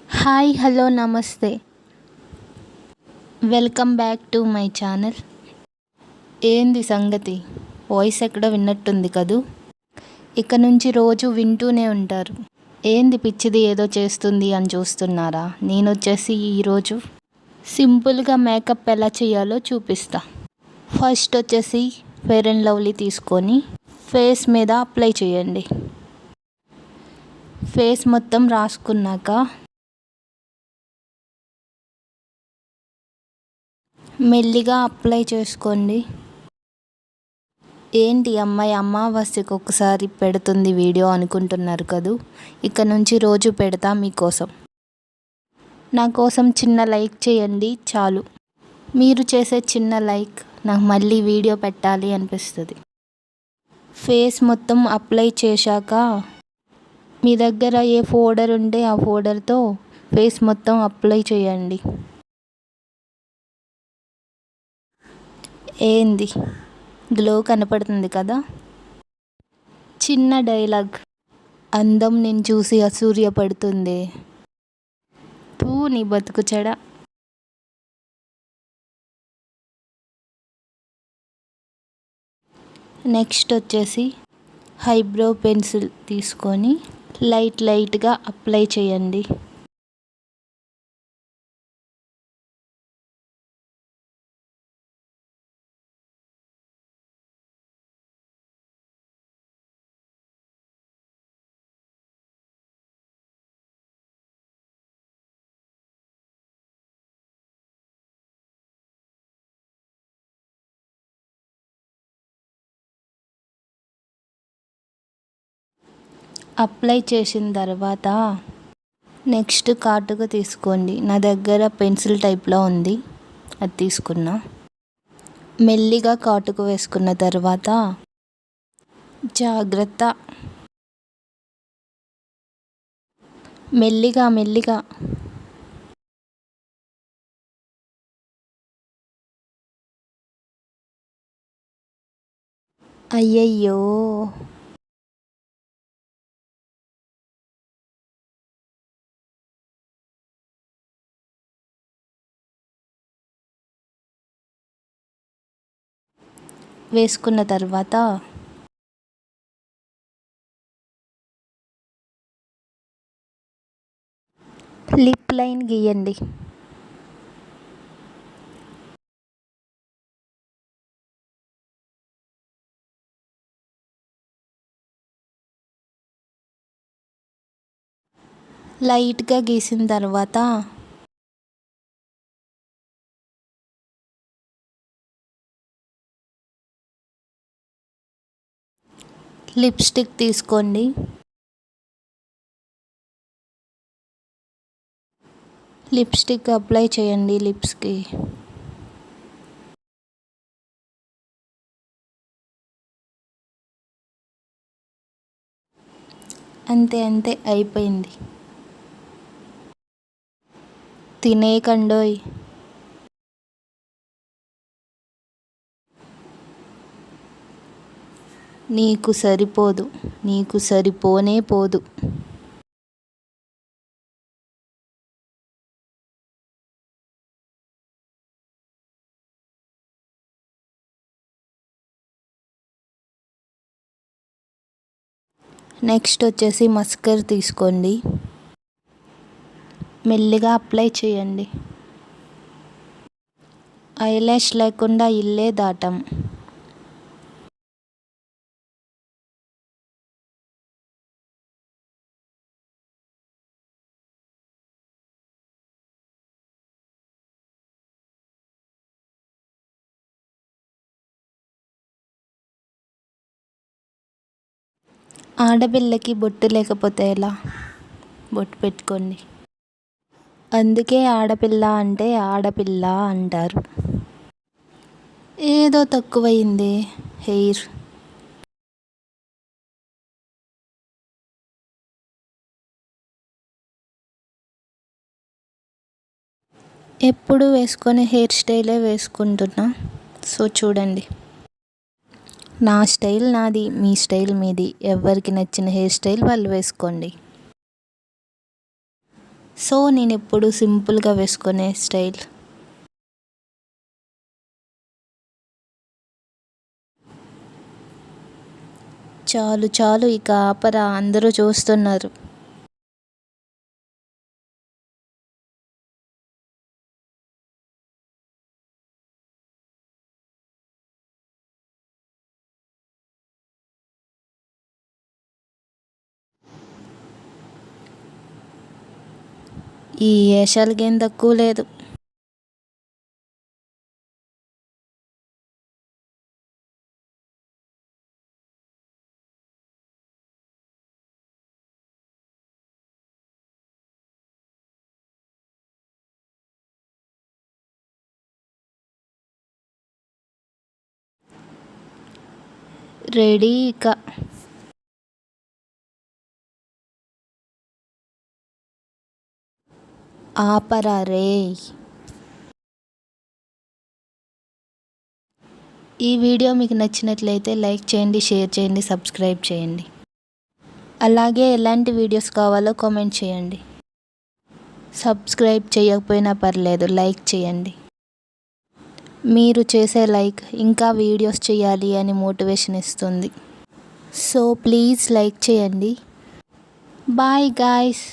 Hi hello నమస్తే. Welcome back to my channel. ఏంది సంగతి? వాయిస్ ఎక్కడో విన్నట్టుంది కదూ. ఇక నుంచి రోజు వింటూనే ఉంటారు. ఏంది పిచ్చిది ఏదో చేస్తుంది అని చూస్తున్నారా? నేను వచ్చేసి ఈరోజు సింపుల్గా మేకప్ ఎలా చేయాలో చూపిస్తా. ఫస్ట్ వచ్చేసి ఫెయిర్ అండ్ లవ్లీ తీసుకొని ఫేస్ మీద అప్లై చేయండి. ఫేస్ మొత్తం రాసుకున్నాక మెల్లిగా అప్లై చేసుకోండి. ఏంటి అమ్మాయి అమావాస్యకు ఒకసారి పెడుతుంది వీడియో అనుకుంటున్నారు కదూ. ఇక నుంచి రోజు పెడతా మీకోసం. నా కోసం చిన్న లైక్ చేయండి చాలు. మీరు చేసే చిన్న లైక్ నాకు మళ్ళీ వీడియో పెట్టాలి అనిపిస్తుంది. ఫేస్ మొత్తం అప్లై చేశాక మీ దగ్గర ఏ పౌడర్ ఉంటే ఆ పౌడర్తో ఫేస్ మొత్తం అప్లై చేయండి. ఏంది గ్లో కనపడుతుంది కదా. చిన్న డైలాగ్, అందం నేను చూసి అసూర్యపడుతుంది. పూ నీ బతుకు చెడ. నెక్స్ట్ వచ్చేసి ఐబ్రో పెన్సిల్ తీసుకొని లైట్గా అప్లై చేయండి. అప్లై చేసిన తర్వాత నెక్స్ట్ కాటుక తీసుకోండి. నా దగ్గర పెన్సిల్ టైప్లో ఉంది, అది తీసుకున్నా. మెల్లిగా కాటుక వేసుకున్న తర్వాత జాగ్రత్త, మెల్లిగా అయ్యయ్యో వేసుకున్న తర్వాత లిప్ లైన్ గీయండి. లైట్గా గీసిన తర్వాత లిప్స్టిక్ తీసుకోండి. లిప్స్టిక్ అప్లై చేయండి లిప్స్కి. అంతే అయిపోయింది. తినేకండోయ్. నీకు సరిపోదు, నీకు సరిపోనే పోదు. నెక్స్ట్ వచ్చేసి మస్కర్ తీసుకోండి. మెల్లిగా అప్లై చేయండి. ఐలాష్ లేకుండా ఇల్లే దాటం. ఆడపిల్లకి బొట్టు లేకపోతే ఎలా? బొట్టు పెట్టుకోండి. అందుకే ఆడపిల్ల అంటే ఆడపిల్ల అంటారు. ఏదో తక్కువైంది హెయిర్. ఎప్పుడు వేసుకొని హెయిర్ స్టైలే వేసుకుంటున్నా. సో చూడండి, నా స్టైల్ నాది, మీ స్టైల్ మీది. ఎవరికి నచ్చిన హెయిర్ స్టైల్ వాళ్ళు వేసుకోండి. సో నేను ఎప్పుడు సింపుల్గా వేసుకునే స్టైల్. చాలు చాలు ఇక ఆపరా, అందరూ చూస్తున్నారు. ఈ ఏషాలకేం తక్కువ లేదు. రెడీ ఇక. ఆపరా రే. ఈ వీడియో మీకు నచ్చినట్లయితే లైక్ చేయండి, షేర్ చేయండి, సబ్స్క్రైబ్ చేయండి. అలాగే ఎలాంటి వీడియోస్ కావాలో కామెంట్ చేయండి. సబ్స్క్రైబ్ చేయకపోయినా పర్లేదు, లైక్ చేయండి. మీరు చేసే లైక్ ఇంకా వీడియోస్ చేయాలి అని మోటివేషన్ ఇస్తుంది. సో ప్లీజ్ లైక్ చేయండి. Bye guys.